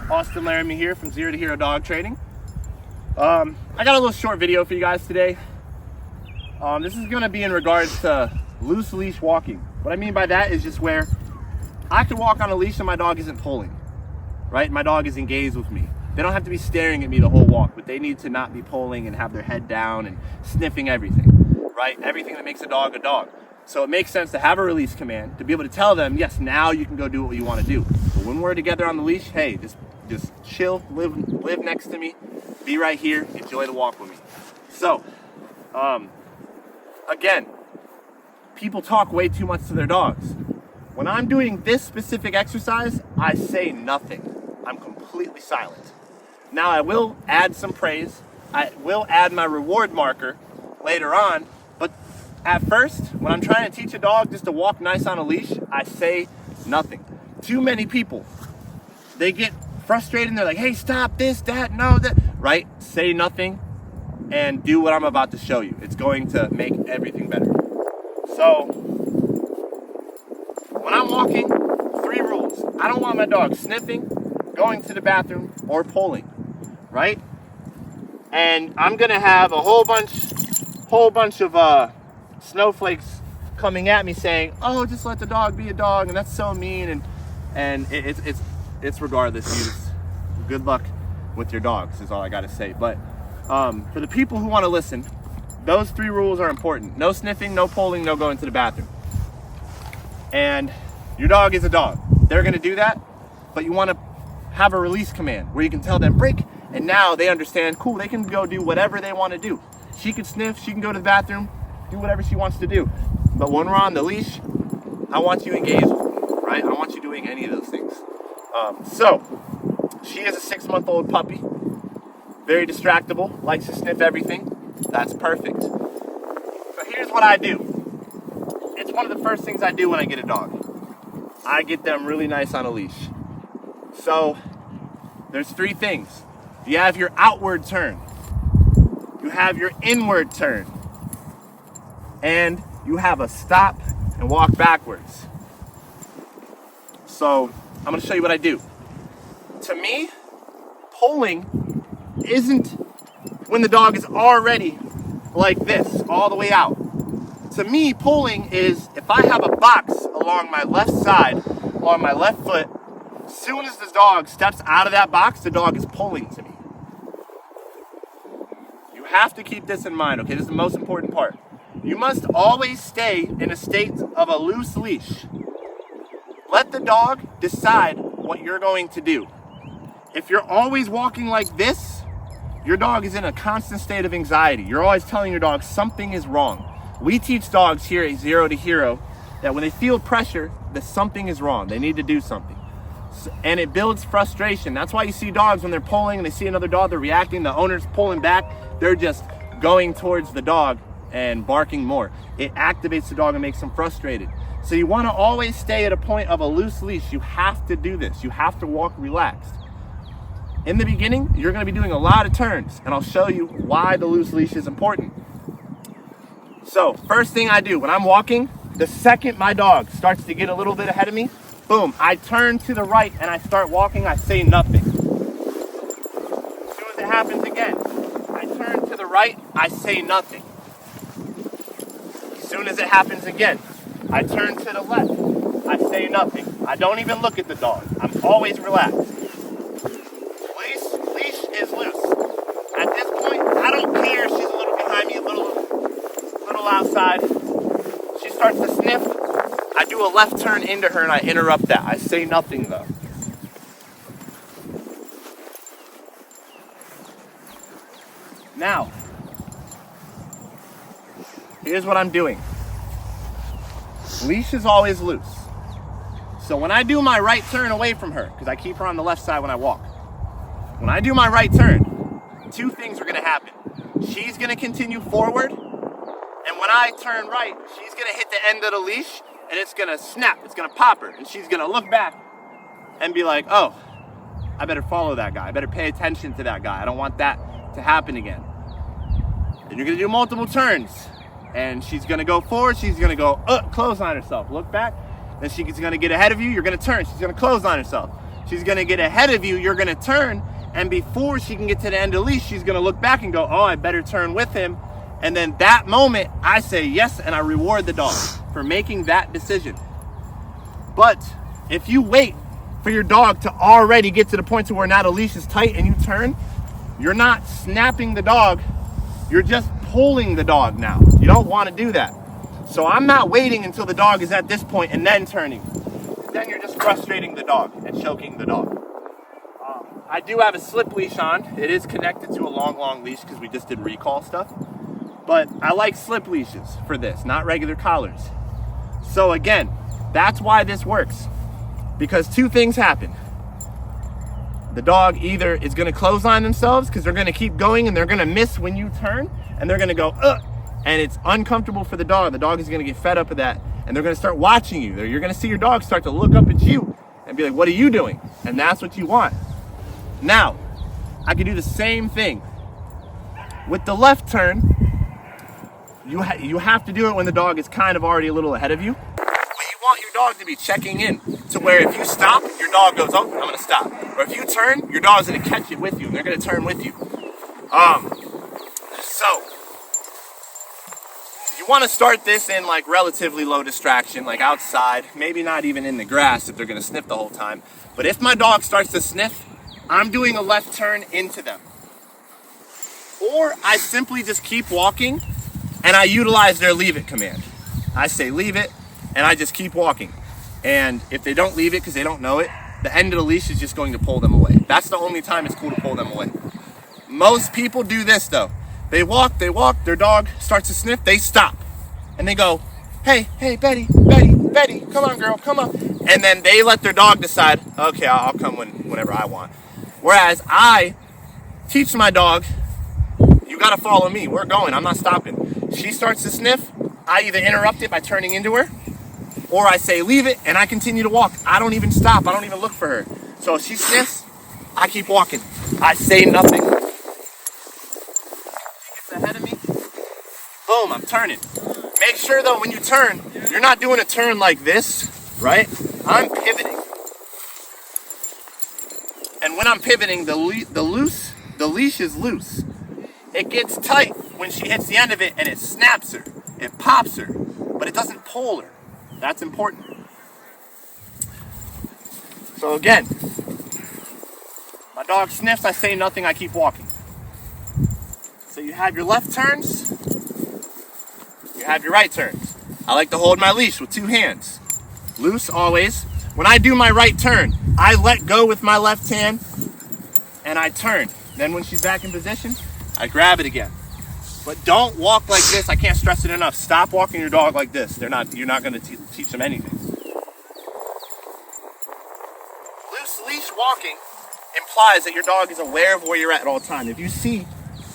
Austin Laramie here from Zero to Hero Dog Training. I got a little short video for you guys today. This is going to be in regards to loose leash walking. What I mean by that is just where I can walk on a leash and my dog isn't pulling, right? My dog is engaged with me. They don't have to be staring at me the whole walk, but they need to not be pulling and have their head down and sniffing everything, right? Everything that makes a dog a dog. So it makes sense to have a release command to be able to tell them, yes, now you can go do what you want to do. But when we're together on the leash, hey, just chill, live next to me, be right here, enjoy the walk with me. So, again, people talk way too much to their dogs. When I'm doing this specific exercise, I say nothing. I'm completely silent. Now I will add some praise. I will add my reward marker later on, but at first, when I'm trying to teach a dog just to walk nice on a leash, I say nothing. Too many people, they get frustrated and they're like, hey, stop this, that, no, that, right? Say nothing and do what I'm about to show you. It's going to make everything better. So, when I'm walking, 3 rules. I don't want my dog sniffing, going to the bathroom, or pulling, right? And I'm gonna have a whole bunch of snowflakes coming at me saying, oh, just let the dog be a dog, and that's so mean, and it's regardless, dudes. Good luck with your dogs is all I gotta say. But for the people who want to listen, those 3 rules are important. No sniffing, no pulling, no going to the bathroom. And your dog is a dog. They're gonna do that, but you want to have a release command where you can tell them break, and now they understand, cool, they can go do whatever they want to do. She can sniff, she can go to the bathroom, do whatever she wants to do. But when we're on the leash, I want you engaged with me, right? I don't want you doing any of those things. So, she is a 6-month-old puppy, very distractible, likes to sniff everything. That's perfect. So here's what I do. It's one of the first things I do when I get a dog. I get them really nice on a leash. So, there's 3 things. You have your outward turn. You have your inward turn. And you have a stop and walk backwards. So, I'm going to show you what I do. To me, pulling isn't when the dog is already like this, all the way out. To me, pulling is if I have a box along my left side, along my left foot, as soon as the dog steps out of that box, the dog is pulling to me. You have to keep this in mind, okay? This is the most important part. You must always stay in a state of a loose leash. Let the dog decide what you're going to do. If you're always walking like this, your dog is in a constant state of anxiety. You're always telling your dog something is wrong. We teach dogs here at Zero to Hero that when they feel pressure, that something is wrong. They need to do something. And it builds frustration. That's why you see dogs when they're pulling and they see another dog, they're reacting, the owner's pulling back, they're just going towards the dog and barking more. It activates the dog and makes them frustrated. So you want to always stay at a point of a loose leash. You have to do this. You have to walk relaxed. In the beginning, you're going to be doing a lot of turns, and I'll show you why the loose leash is important. So, first thing I do when I'm walking, the second my dog starts to get a little bit ahead of me, boom, I turn to the right and I start walking, I say nothing. As soon as it happens again, I turn to the right, I say nothing. As soon as it happens again, I turn to the left, I say nothing. I don't even look at the dog. I'm always relaxed. Leash is loose. At this point, I don't care if she's a little behind me, a little outside. She starts to sniff. I do a left turn into her and I interrupt that. I say nothing though. Now, here's what I'm doing. Leash is always loose. So when I do my right turn away from her, because I keep her on the left side when I walk, when I do my right turn, 2 things are going to happen. She's going to continue forward, and when I turn right, she's going to hit the end of the leash, and it's going to snap, it's going to pop her, and she's going to look back and be like, oh, I better follow that guy. I better pay attention to that guy. I don't want that to happen again. And you're going to do multiple turns. And she's gonna go forward, she's gonna go close on herself, look back, then she's gonna get ahead of you, you're gonna turn, she's gonna close on herself. She's gonna get ahead of you, you're gonna turn, and before she can get to the end of the leash, she's gonna look back and go, oh, I better turn with him. And then that moment, I say yes, and I reward the dog for making that decision. But if you wait for your dog to already get to the point to where now the leash is tight and you turn, you're not snapping the dog, you're just pulling the dog now. You don't want to do that. So I'm not waiting until the dog is at this point and then turning. Then you're just frustrating the dog and choking the dog. I do have a slip leash on. It is connected to a long leash because we just did recall stuff. But I like slip leashes for this, not regular collars. So again, that's why this works. Because two things happen. The dog either is going to close on themselves because they're going to keep going and they're going to miss when you turn, and they're going to go, and it's uncomfortable for the dog. The dog is going to get fed up with that, and they're going to start watching you. You're going to see your dog start to look up at you and be like, what are you doing? And that's what you want. Now, I can do the same thing. With the left turn, you have to do it when the dog is kind of already a little ahead of you. You want your dog to be checking in to where if you stop, your dog goes, oh, I'm going to stop. Or if you turn, your dog's going to catch it with you, and they're going to turn with you. So, you want to start this in like relatively low distraction, like outside, maybe not even in the grass if they're going to sniff the whole time. But if my dog starts to sniff, I'm doing a left turn into them. Or I simply just keep walking and I utilize their leave it command. I say leave it, and I just keep walking. And if they don't leave it because they don't know it, the end of the leash is just going to pull them away. That's the only time it's cool to pull them away. Most people do this though. They walk, their dog starts to sniff, they stop. And they go, hey, Betty, come on girl, come on. And then they let their dog decide, okay, I'll come whenever I want. Whereas I teach my dog, you gotta follow me, we're going, I'm not stopping. She starts to sniff, I either interrupt it by turning into her, or I say leave it, and I continue to walk. I don't even stop, I don't even look for her. So if she sniffs, I keep walking. I say nothing. She gets ahead of me, boom, I'm turning. Make sure though when you turn, you're not doing a turn like this, right? I'm pivoting. And when I'm pivoting, the leash is loose. It gets tight when she hits the end of it and it snaps her, it pops her, but it doesn't pull her. That's important. So again, my dog sniffs, I say nothing, I keep walking. So you have your left turns, you have your right turns. I like to hold my leash with two hands. Loose always. When I do my right turn, I let go with my left hand and I turn. Then when she's back in position, I grab it again. But don't walk like this. I can't stress it enough. Stop walking your dog like this. You're not going to teach them anything. Loose leash walking implies that your dog is aware of where you're at all the time. If you see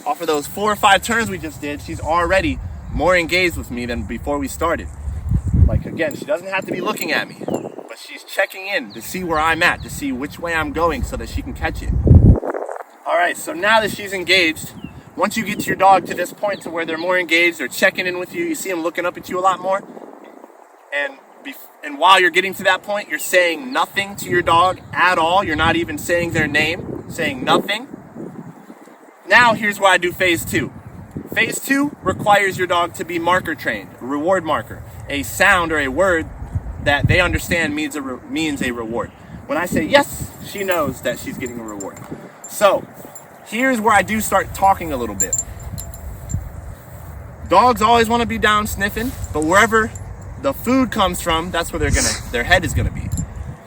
off of those 4 or 5 turns we just did, she's already more engaged with me than before we started. Like again, she doesn't have to be looking at me, but she's checking in to see where I'm at, to see which way I'm going so that she can catch it. All right, so now that she's engaged, once you get your dog to this point to where they're more engaged, they're checking in with you, you see them looking up at you a lot more, and while you're getting to that point, you're saying nothing to your dog at all. You're not even saying their name, saying nothing. Now here's where I do phase 2. Phase 2 requires your dog to be marker trained, a reward marker, a sound or a word that they understand means a reward. When I say yes, she knows that she's getting a reward. So here's where I do start talking a little bit. Dogs always want to be down sniffing, but wherever the food comes from, that's where their head is gonna be.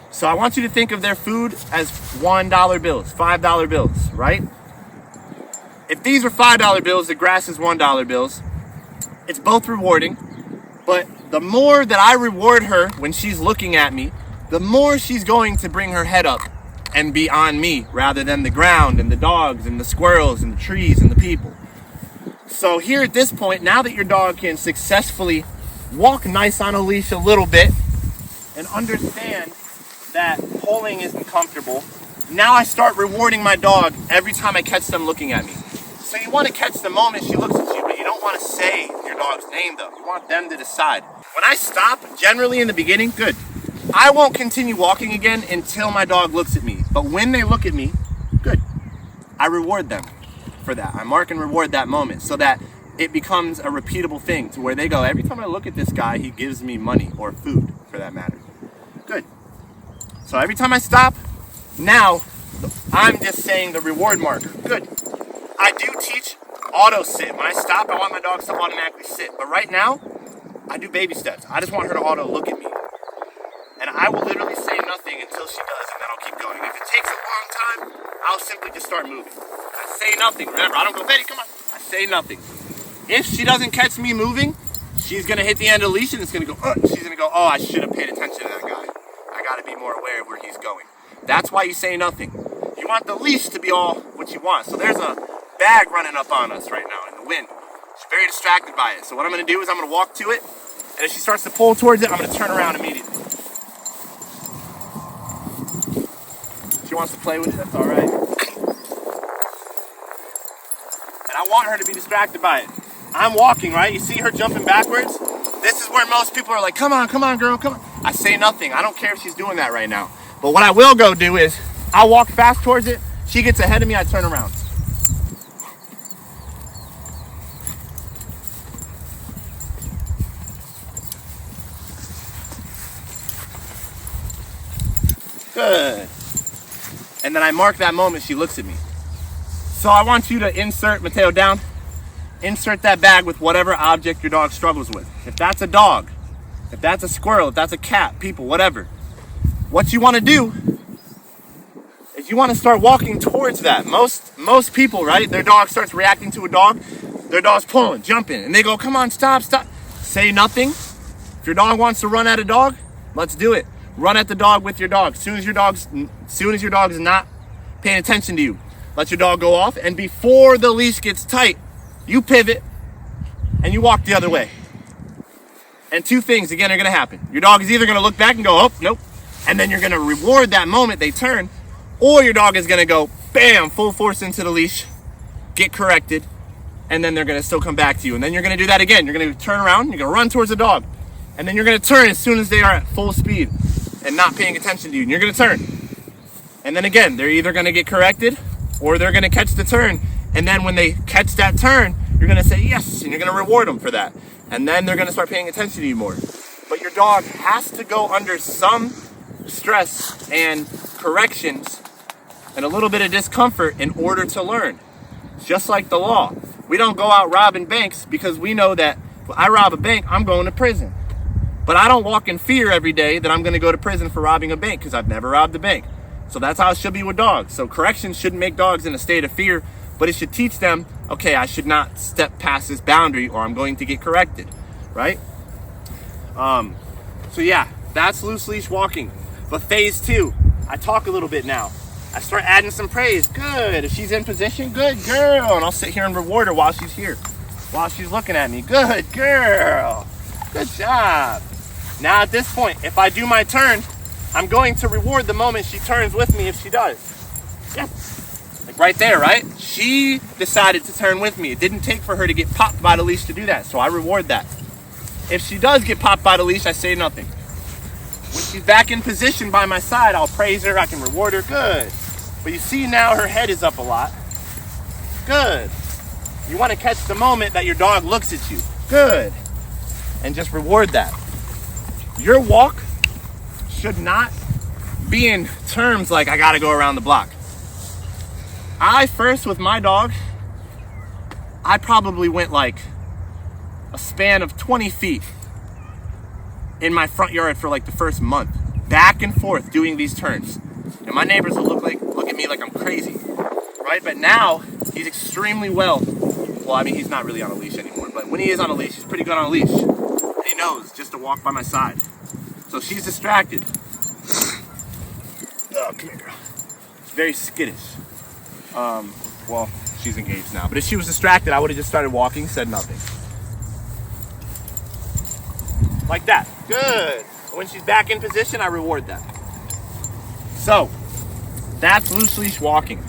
So I want you to think of their food as $1 bills, $5 bills, right? If these were $5 bills, the grass is $1 bills. It's both rewarding, but the more that I reward her when she's looking at me, the more she's going to bring her head up and be on me rather than the ground and the dogs and the squirrels and the trees and the people. So here at this point, now that your dog can successfully walk nice on a leash a little bit and understand that pulling isn't comfortable, now I start rewarding my dog every time I catch them looking at me. So you want to catch the moment she looks at you, but you don't want to say your dog's name though. You want them to decide. When I stop, generally in the beginning, good. I won't continue walking again until my dog looks at me. But when they look at me, good. I reward them for that. I mark and reward that moment so that it becomes a repeatable thing to where they go, every time I look at this guy, he gives me money or food for that matter. Good. So every time I stop, now I'm just saying the reward marker. Good. I do teach auto sit. When I stop, I want my dogs to automatically sit. But right now, I do baby steps. I just want her to auto look at me. And I will literally say nothing until she does, and then I'll keep going. If it takes a long time, I'll simply just start moving. I say nothing. Remember, I don't go, Betty, come on. I say nothing. If she doesn't catch me moving, she's going to hit the end of the leash, and it's going to go, she's going to go, oh, I should have paid attention to that guy. I got to be more aware of where he's going. That's why you say nothing. You want the leash to be all what you want. So there's a bag running up on us right now in the wind. She's very distracted by it. So what I'm going to do is I'm going to walk to it, and if she starts to pull towards it, I'm going to turn around immediately. She wants to play with it, that's all right. And I want her to be distracted by it. I'm walking, right? You see her jumping backwards? This is where most people are like, come on, girl, come on. I say nothing. I don't care if she's doing that right now. But what I will go do is, I'll walk fast towards it. She gets ahead of me, I turn around. Good. And then I mark that moment she looks at me. So I want you to insert, Mateo, down. Insert that bag with whatever object your dog struggles with. If that's a dog, if that's a squirrel, if that's a cat, people, whatever. What you want to do is you want to start walking towards that. Most people, right? Their dog starts reacting to a dog. Their dog's pulling, jumping, and they go, come on, stop. Say nothing. If your dog wants to run at a dog, let's do it. Run at the dog with your dog. As soon as your dog is not paying attention to you, let your dog go off. And before the leash gets tight, you pivot and you walk the other way. And two things, again, are going to happen. Your dog is either going to look back and go, oh, nope. And then you're going to reward that moment they turn. Or your dog is going to go, bam, full force into the leash, get corrected, and then they're going to still come back to you. And then you're going to do that again. You're going to turn around, you're going to run towards the dog. And then you're going to turn as soon as they are at full speed and not paying attention to you. And you're going to turn. And then again, they're either going to get corrected or they're going to catch the turn. And then when they catch that turn, you're going to say yes, and you're going to reward them for that. And then they're going to start paying attention to you more. But your dog has to go under some stress and corrections and a little bit of discomfort in order to learn. Just like the law. We don't go out robbing banks because we know that if I rob a bank, I'm going to prison. But I don't walk in fear every day that I'm going to go to prison for robbing a bank because I've never robbed a bank. So that's how it should be with dogs. So corrections shouldn't make dogs in a state of fear, but it should teach them, okay, I should not step past this boundary or I'm going to get corrected, right? So yeah, that's loose leash walking. But phase 2, I talk a little bit now. I start adding some praise. Good. If she's in position, good girl. And I'll sit here and reward her while she's here, while she's looking at me. Good girl. Good job. Now at this point, if I do my turn, I'm going to reward the moment she turns with me if she does. Yeah. Like right there, right? She decided to turn with me. It didn't take for her to get popped by the leash to do that, so I reward that. If she does get popped by the leash, I say nothing. When she's back in position by my side, I'll praise her, I can reward her, good. But you see now her head is up a lot. Good. You want to catch the moment that your dog looks at you. Good. And just reward that. Your walk should not be in terms like I gotta go around the block. I first with my dog, I probably went like a span of 20 feet in my front yard for like the first month, back and forth doing these turns. And my neighbors will look at me like I'm crazy, right? But now he's extremely well, I mean, he's not really on a leash anymore, but when he is on a leash, he's pretty good on a leash. And he knows just to walk by my side. So she's distracted. Oh, come here, girl. She's very skittish. Well, she's engaged now. But if she was distracted, I would have just started walking, said nothing. Like that. Good. When she's back in position, I reward that. So, that's loose leash walking.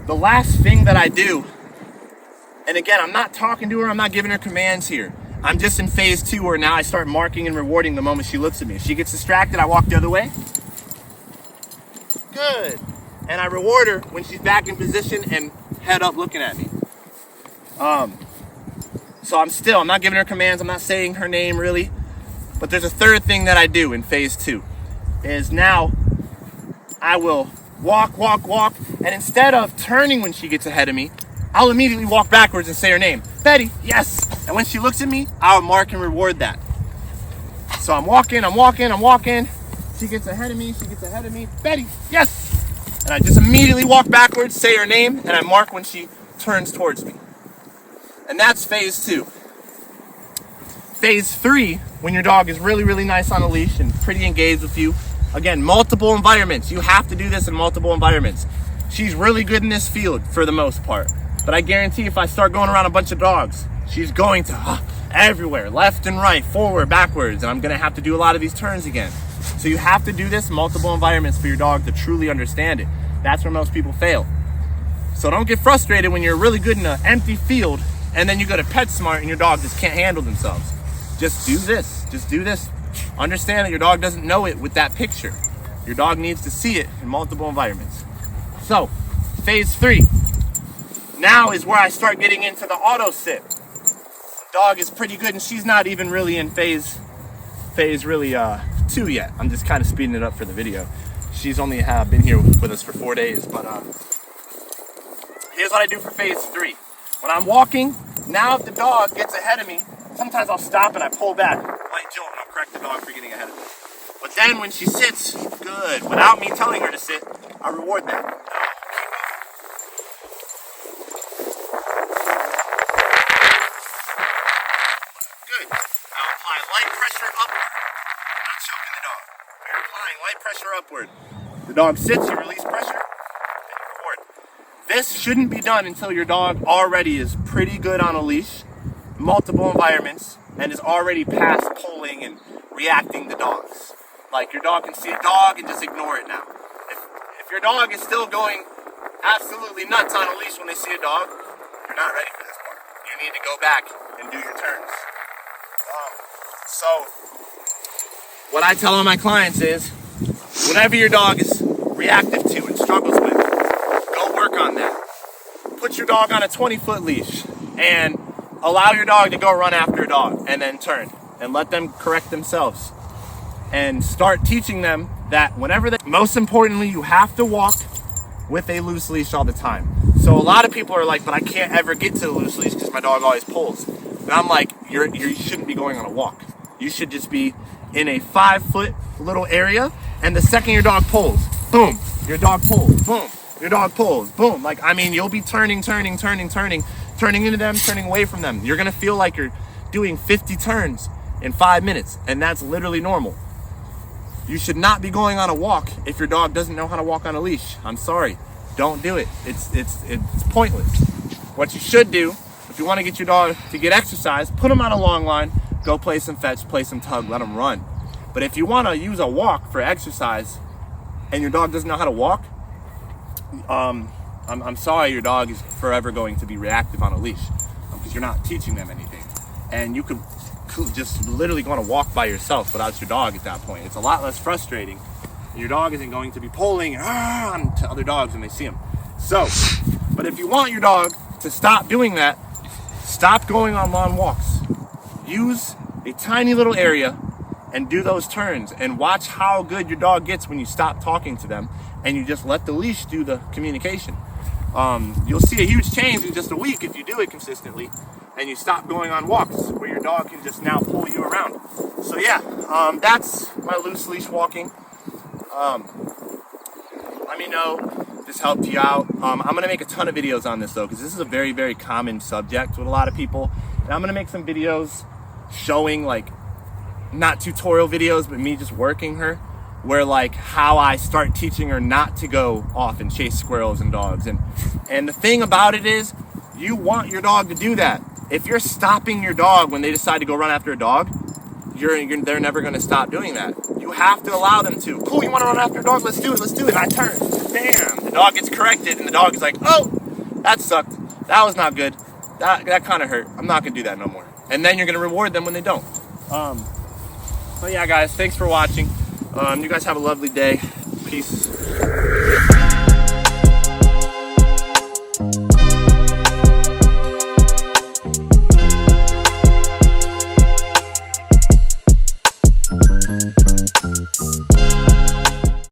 The last thing that I do, and again, I'm not talking to her, I'm not giving her commands here. I'm just in phase 2 where now I start marking and rewarding the moment she looks at me. If she gets distracted, I walk the other way. Good. And I reward her when she's back in position and head up looking at me. So I'm not giving her commands. I'm not saying her name really. But there's a third thing that I do in phase 2 is now I will walk. And instead of turning when she gets ahead of me, I'll immediately walk backwards and say her name. Betty, yes. And when she looks at me, I'll mark and reward that. So I'm walking. She gets ahead of me. Betty, yes. And I just immediately walk backwards, say her name, and I mark when she turns towards me. And that's phase 2. Phase 3, when your dog is really, really nice on a leash and pretty engaged with you. Again, multiple environments. You have to do this in multiple environments. She's really good in this field for the most part. But I guarantee if I start going around a bunch of dogs, she's going to everywhere, left and right, forward, backwards, and I'm going to have to do a lot of these turns again. So you have to do this in multiple environments for your dog to truly understand it. That's where most people fail. So don't get frustrated when you're really good in an empty field and then you go to PetSmart and your dog just can't handle themselves. Just do this. Understand that your dog doesn't know it with that picture. Your dog needs to see it in multiple environments. So, phase 3. Now is where I start getting into the auto sit. Dog is pretty good and she's not even really in phase 2 yet. I'm just kind of speeding it up for the video. She's only been here with us for 4 days, but here's what I do for phase 3. When I'm walking, now if the dog gets ahead of me, sometimes I'll stop and I pull back. Light jolt, and I'll correct the dog for getting ahead of me. But then when she sits, good, without me telling her to sit, I reward that. Good. Now apply light pressure upward. I'm not choking the dog. You're applying light pressure upward. The dog sits, you release pressure, and you reward. This shouldn't be done until your dog already is pretty good on a leash, multiple environments, and is already past pulling and reacting to dogs. Like your dog can see a dog and just ignore it now. If your dog is still going absolutely nuts on a leash when they see a dog, you're not ready for this part. You need to go back and do your turns. So what I tell all my clients is, whatever your dog is reactive to and struggles with, go work on that. Put your dog on a 20-foot leash and allow your dog to go run after a dog and then turn and let them correct themselves. And start teaching them that most importantly, you have to walk with a loose leash all the time. So a lot of people are like, but I can't ever get to the loose leash because my dog always pulls. And I'm like, you shouldn't be going on a walk. You should just be in a 5-foot little area, and the second your dog pulls, boom, your dog pulls, boom, your dog pulls, boom. Like, I mean, you'll be turning into them, turning away from them. You're gonna feel like you're doing 50 turns in 5 minutes, and that's literally normal. You should not be going on a walk if your dog doesn't know how to walk on a leash. I'm sorry, don't do it. It's pointless. What you should do, if you want to get your dog to get exercise, put them on a long line, go play some fetch, play some tug, let them run. But if you want to use a walk for exercise and your dog doesn't know how to walk, I'm sorry, your dog is forever going to be reactive on a leash because you're not teaching them anything. And you could just literally go on a walk by yourself without your dog at that point. It's a lot less frustrating. Your dog isn't going to be pulling on to other dogs when they see them. So, but if you want your dog to stop doing that, stop going on long walks. Use a tiny little area and do those turns and watch how good your dog gets when you stop talking to them and you just let the leash do the communication. You'll see a huge change in just a week if you do it consistently and you stop going on walks where your dog can just now pull you around. So yeah, that's my loose leash walking. Let me know if this helped you out. I'm gonna make a ton of videos on this though, because this is a very, very common subject with a lot of people. And I'm gonna make some videos showing, like, not tutorial videos, but me just working her, where like how I start teaching her not to go off and chase squirrels and dogs. And the thing about it is, you want your dog to do that. If you're stopping your dog when they decide to go run after a dog, they're never going to stop doing that. You have to allow them to. Cool, you want to run after a dog? Let's do it. And I turn. Bam! The dog gets corrected, and the dog is like, oh, that sucked. That was not good. That kind of hurt. I'm not going to do that no more. and then you're gonna reward them when they don't. But yeah, guys, thanks for watching. You guys have a lovely day. Peace.